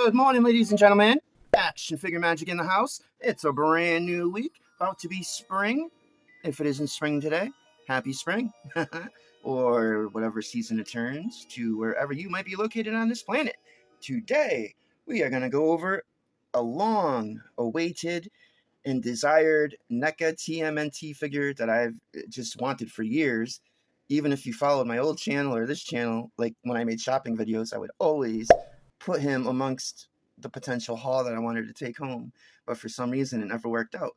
Good morning, ladies and gentlemen. Action figure magic in the house. It's a brand new week, about to be spring. If it isn't spring today, happy spring. Or whatever season it turns to wherever you might be located on this planet. Today, we are going to go over a long-awaited and desired NECA TMNT figure that I've just wanted for years. Even if you followed my old channel or this channel, like when I made shopping videos, I would always put him amongst the potential haul that I wanted to take home. But for some reason, it never worked out.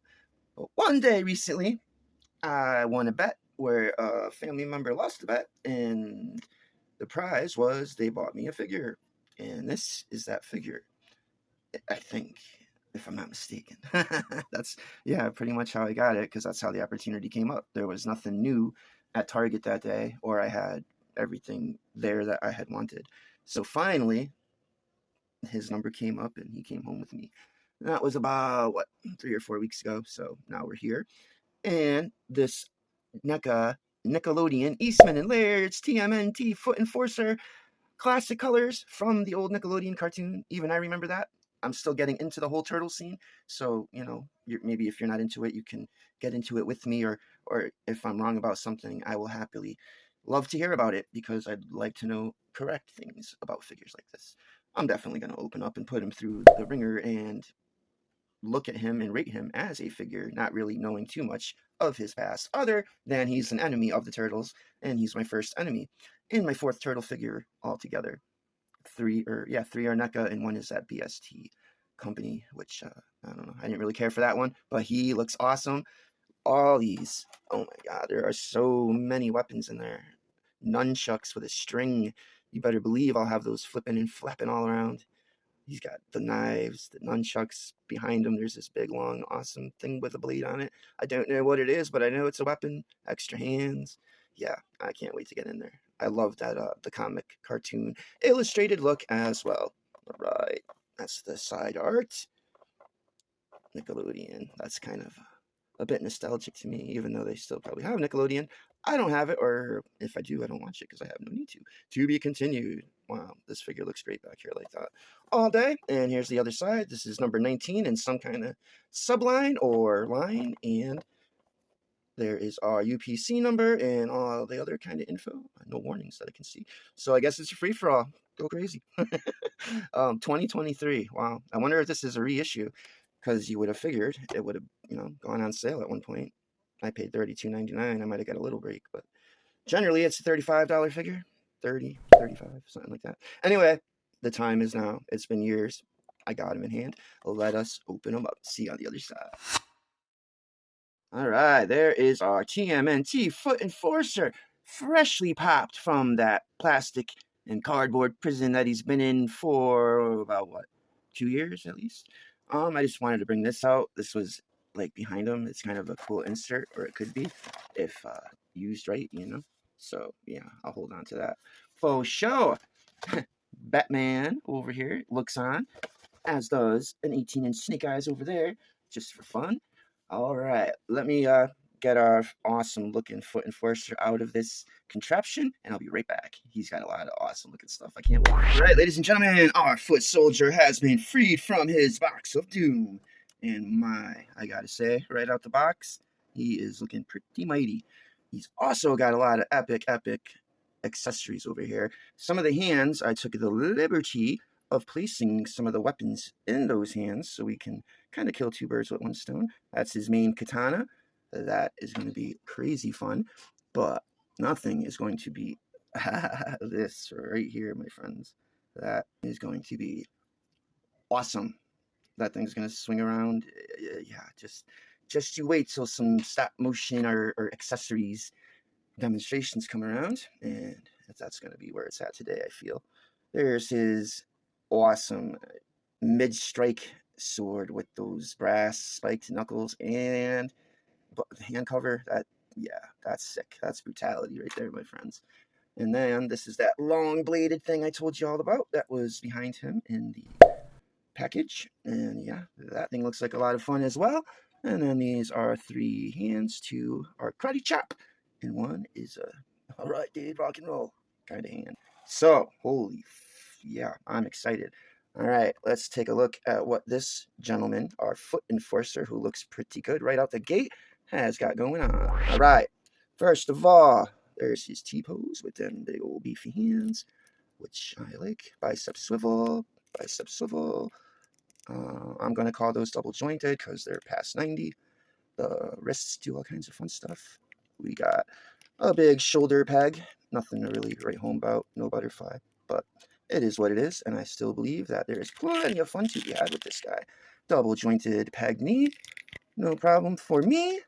But one day recently, I won a bet where a family member lost a bet, and the prize was they bought me a figure. And this is that figure, I think, if I'm not mistaken. That's, yeah, pretty much how I got it, because that's how the opportunity came up. There was nothing new at Target that day, or I had everything there that I had wanted. So finally, his number came up and he came home with me. And that was about, 3 or 4 weeks ago. So now we're here. And this NECA, Nickelodeon, Eastman and Laird's TMNT Foot Enforcer, classic colors from the old Nickelodeon cartoon. Even I remember that. I'm still getting into the whole turtle scene. So, you know, maybe if you're not into it, you can get into it with me. Or if I'm wrong about something, I will happily love to hear about it, because I'd like to know correct things about figures like this. I'm definitely going to open up and put him through the ringer and look at him and rate him as a figure, not really knowing too much of his past, other than he's an enemy of the turtles, and he's my first enemy, and my fourth turtle figure altogether. Three are NECA, and one is that BST company, which I don't know. I didn't really care for that one, but he looks awesome. All these, oh my god, there are so many weapons in there. Nunchucks with a string. You better believe I'll have those flipping and flapping all around. He's got the knives, the nunchucks. Behind him, there's this big, long, awesome thing with a blade on it. I don't know what it is, but I know it's a weapon. Extra hands. Yeah, I can't wait to get in there. I love that the comic cartoon illustrated look as well. All right, that's the side art. Nickelodeon. That's kind of a bit nostalgic to me, even though they still probably have Nickelodeon. I don't have it, or if I do, I don't watch it because I have no need to. To be continued. Wow, this figure looks great back here like that. All day. And here's the other side. This is number 19 in some kind of subline or line. And there is our UPC number and all the other kind of info. No warnings that I can see. So I guess it's a free-for-all. Go crazy. 2023. Wow. I wonder if this is a reissue, because you would have figured it would have, gone on sale at one point. I paid $32.99. I might have got a little break, but generally it's a $35 figure. 30, 35, something like that. Anyway, the time is now. It's been years. I got him in hand. Let us open him up. See you on the other side. All right, there is our TMNT Foot Enforcer, freshly popped from that plastic and cardboard prison that he's been in for about, 2 years at least? I just wanted to bring this out. This was like behind him. It's kind of a cool insert, or it could be, if used right, So yeah, I'll hold on to that. For sure. Batman over here looks on, as does an 18-inch Snake Eyes over there, just for fun. All right, let me get our awesome looking Foot Enforcer out of this contraption, and I'll be right back. He's got a lot of awesome looking stuff. I can't wait. All right, ladies and gentlemen, our foot soldier has been freed from his box of doom. And I gotta say, right out the box, he is looking pretty mighty. He's also got a lot of epic accessories over here. Some of the hands, I took the liberty of placing some of the weapons in those hands, so we can kind of kill two birds with one stone. That's his main katana. That is going to be crazy fun, but nothing is going to be this right here, my friends. That is going to be awesome. That thing's going to swing around. Yeah, just you wait till some stop motion or accessories demonstrations come around, and that's going to be where it's at today, I feel. There's his awesome mid-strike sword with those brass spiked knuckles, and the hand cover. That's sick. That's brutality right there, my friends. And then this is that long bladed thing I told you all about that was behind him in the package. And yeah, that thing looks like a lot of fun as well. And then these are 3 hands to our karate chop, and one is a all right, dude, rock and roll kind of hand. So yeah, I'm excited. All right, let's take a look at what this gentleman, our foot enforcer, who looks pretty good right out the gate, has got going on. All right, first of all, there's his T-pose with them big old beefy hands, which I like. Bicep swivel, bicep swivel. I'm going to call those double jointed because they're past 90. The wrists do all kinds of fun stuff. We got a big shoulder peg. Nothing to really write home about. No butterfly. But it is what it is. And I still believe that there is plenty of fun to be had with this guy. Double jointed peg knee. No problem for me.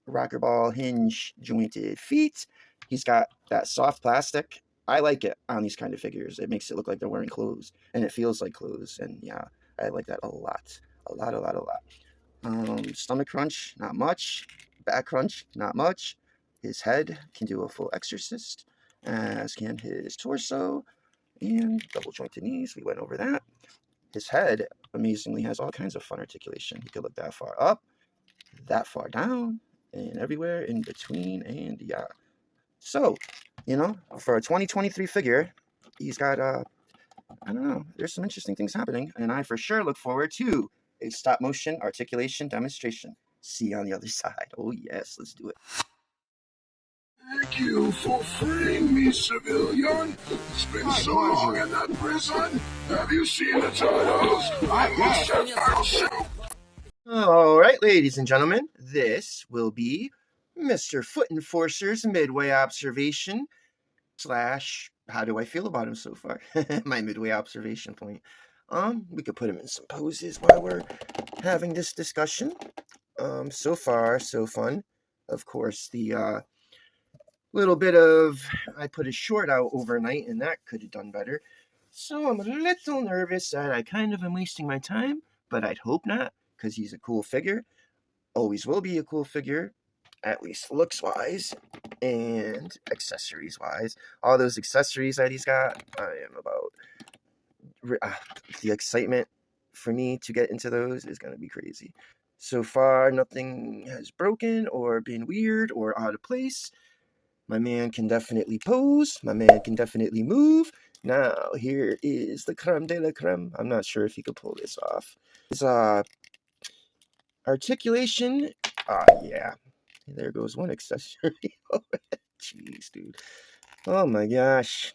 Rocker ball hinge jointed feet. He's got that soft plastic. I like it on these kind of figures. It makes it look like they're wearing clothes. And it feels like clothes. And yeah, I like that a lot. A lot, a lot, a lot. Stomach crunch, not much. Back crunch, not much. His head can do a full exorcist, as can his torso, and double jointed knees. We went over that. His head, amazingly, has all kinds of fun articulation. He could look that far up, that far down, and everywhere in between, and yeah. So, you know, for a 2023 figure, he's got, I don't know, there's some interesting things happening, and I for sure look forward to a stop motion articulation demonstration. See you on the other side. Oh yes, let's do it. Thank you for freeing me, civilian. It's been so long in that prison. Have you seen the titles? I must have I'll shoot. All right, ladies and gentlemen, this will be Mr. Foot Enforcer's midway observation slash how do I feel about him so far? My midway observation point. We could put him in some poses while we're having this discussion. So far, so fun. Of course, the little bit of I put a short out overnight, and that could have done better. So I'm a little nervous that I kind of am wasting my time, but I'd hope not, because he's a cool figure. Always will be a cool figure, at least looks-wise and accessories-wise. All those accessories that he's got, I am about... the excitement for me to get into those is going to be crazy. So far, nothing has broken or been weird or out of place. My man can definitely pose. My man can definitely move. Now, here is the creme de la creme. I'm not sure if he could pull this off. His articulation. Yeah. There goes one accessory. Jeez, dude. Oh my gosh.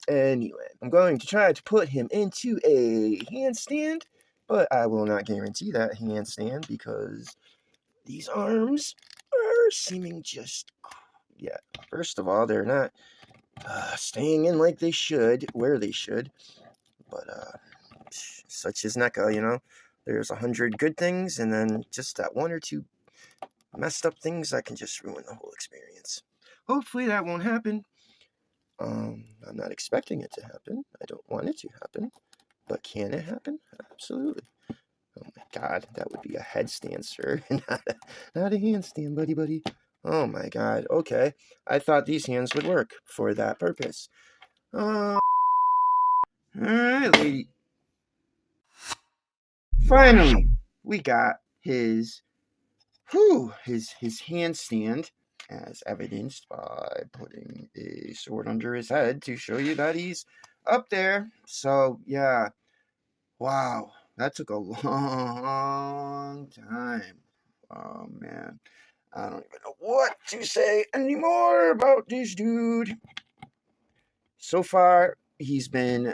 Anyway, I'm going to try to put him into a handstand, but I will not guarantee that handstand because these arms are seeming just... Yeah, first of all, they're not staying in like they should, where they should, but such is NECA, you know? There's 100 good things, and then just that one or two messed up things that can just ruin the whole experience. Hopefully that won't happen. I'm not expecting it to happen. I don't want it to happen. But can it happen? Absolutely. Oh my god, that would be a headstand, sir. not a handstand, buddy. Oh my god, okay. I thought these hands would work for that purpose. Alright, lady. Finally, we got his handstand, as evidenced by putting a sword under his head to show you that he's up there. So, yeah. Wow, that took a long time. Oh, man. I don't even know what to say anymore about this dude. So far, he's been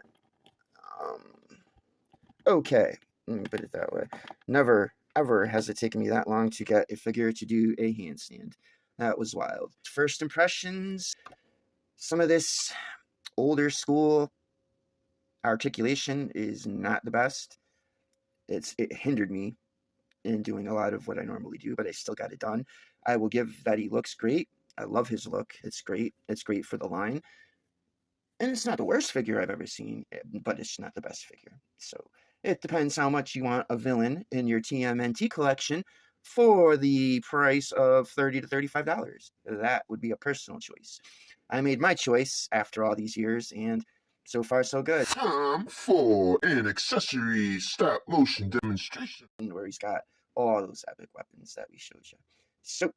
okay. Let me put it that way. Never, ever has it taken me that long to get a figure to do a handstand. That was wild. First impressions, some of this older school articulation is not the best. It hindered me in doing a lot of what I normally do, but I still got it done. I will give that he looks great. I love his look. It's great. It's great for the line. And it's not the worst figure I've ever seen, but it's not the best figure. So it depends how much you want a villain in your TMNT collection for the price of $30 to $35. That would be a personal choice. I made my choice after all these years, and so far so good. Time for an accessory stop motion demonstration. Where he's got all those epic weapons that we showed you. So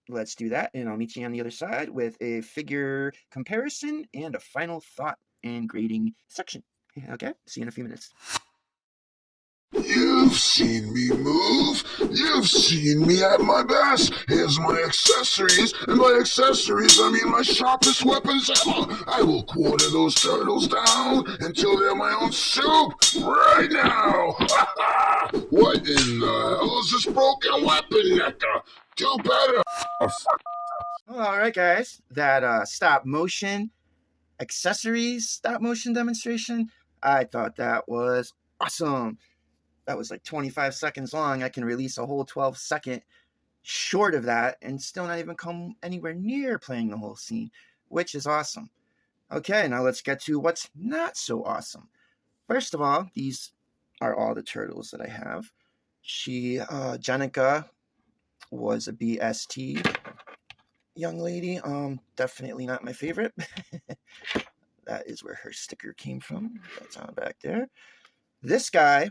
let's do that, and I'll meet you on the other side with a figure comparison and a final thought and grading section. Okay, see you in a few minutes. You've seen me move. You've seen me at my best. Here's my accessories. And by accessories, I mean my sharpest weapons ever. I will quarter those turtles down until they're my own soup. Right now. What in the hell is this broken weapon, NECA? Do better. All right, guys. That stop motion accessories stop motion demonstration, I thought that was awesome. That was like 25 seconds long. I can release a whole 12-second short of that and still not even come anywhere near playing the whole scene, which is awesome. Okay, now let's get to what's not so awesome. First of all, these are all the turtles that I have. Jenica was a BST young lady. Definitely not my favorite. That is where her sticker came from. That's on back there. This guy,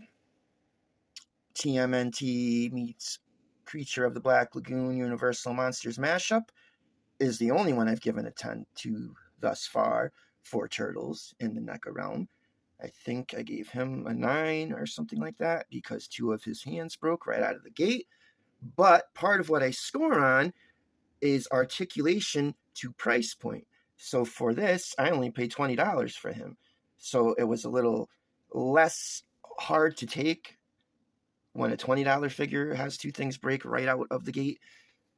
TMNT meets Creature of the Black Lagoon Universal Monsters mashup, is the only one I've given a 10 to thus far for turtles in the NECA realm. I think I gave him a 9 or something like that because 2 of his hands broke right out of the gate. But part of what I score on is articulation to price point. So for this, I only paid $20 for him. So it was a little less hard to take when a $20 figure has 2 things break right out of the gate.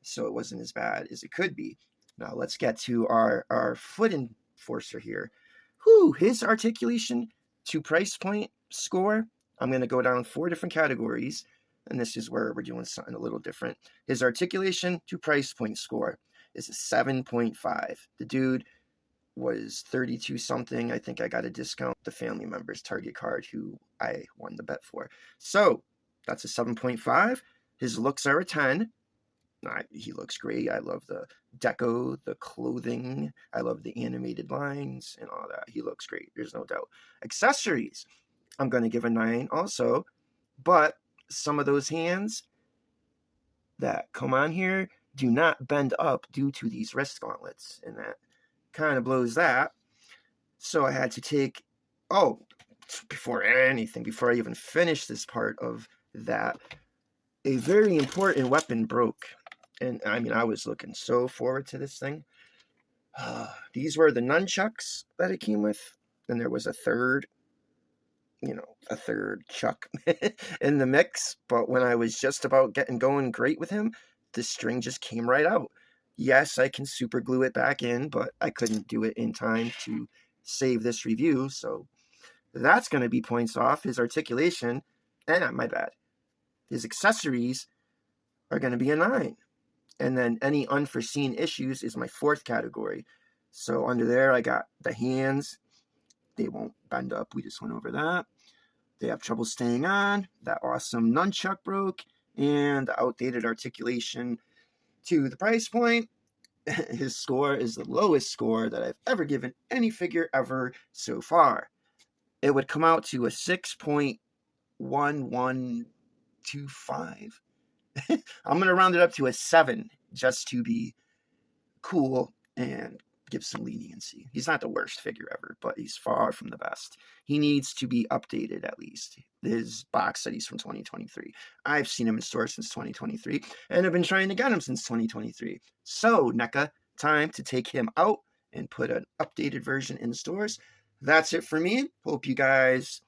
So it wasn't as bad as it could be. Now let's get to our foot enforcer here. His articulation to price point score, I'm going to go down 4 different categories. And this is where we're doing something a little different. His articulation to price point score is a 7.5. The dude was 32 something. I think I got a discount. The family member's Target card who I won the bet for. So that's a 7.5. His looks are a 10. He looks great. I love the deco, the clothing. I love the animated lines and all that. He looks great. There's no doubt. Accessories, I'm going to give a 9 also. But some of those hands that come on here do not bend up due to these wrist gauntlets. And that kind of blows that. So I had to take, before I even finish this part of that, a very important weapon broke. And I mean, I was looking so forward to this thing. These were the nunchucks that it came with. And there was a third chuck in the mix. But when I was just about getting going great with him, the string just came right out. Yes, I can super glue it back in, but I couldn't do it in time to save this review. So that's going to be points off. His articulation, and my bad. His accessories are going to be a 9. And then any unforeseen issues is my 4th category. So under there, I got the hands. They won't bend up. We just went over that. They have trouble staying on. That awesome nunchuck broke. And the outdated articulation to the price point. His score is the lowest score that I've ever given any figure ever so far. It would come out to a 6.1125. I'm going to round it up to a 7 just to be cool and give some leniency. He's not the worst figure ever, but he's far from the best. He needs to be updated at least. His box said he's from 2023. I've seen him in stores since 2023, and I've been trying to get him since 2023. So, NECA, time to take him out and put an updated version in stores. That's it for me. Hope you guys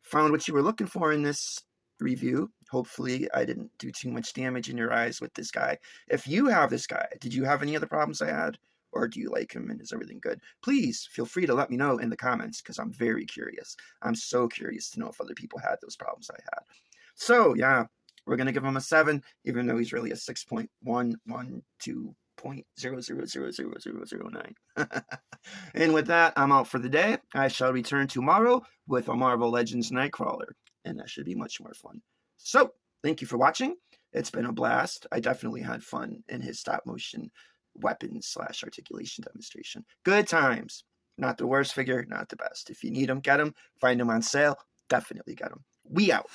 found what you were looking for in this review. Hopefully I didn't do too much damage in your eyes with this guy. If you have this guy, did you have any other problems I had? Or do you like him and is everything good? Please feel free to let me know in the comments because I'm very curious. I'm so curious to know if other people had those problems I had. So yeah, we're going to give him a 7, even though he's really a 6.112.0000009. And with that, I'm out for the day. I shall return tomorrow with a Marvel Legends Nightcrawler, and that should be much more fun. So, thank you for watching. It's been a blast. I definitely had fun in his stop motion weapons / articulation demonstration. Good times. Not the worst figure, not the best. If you need them, get them. Find them on sale, definitely get them. We out.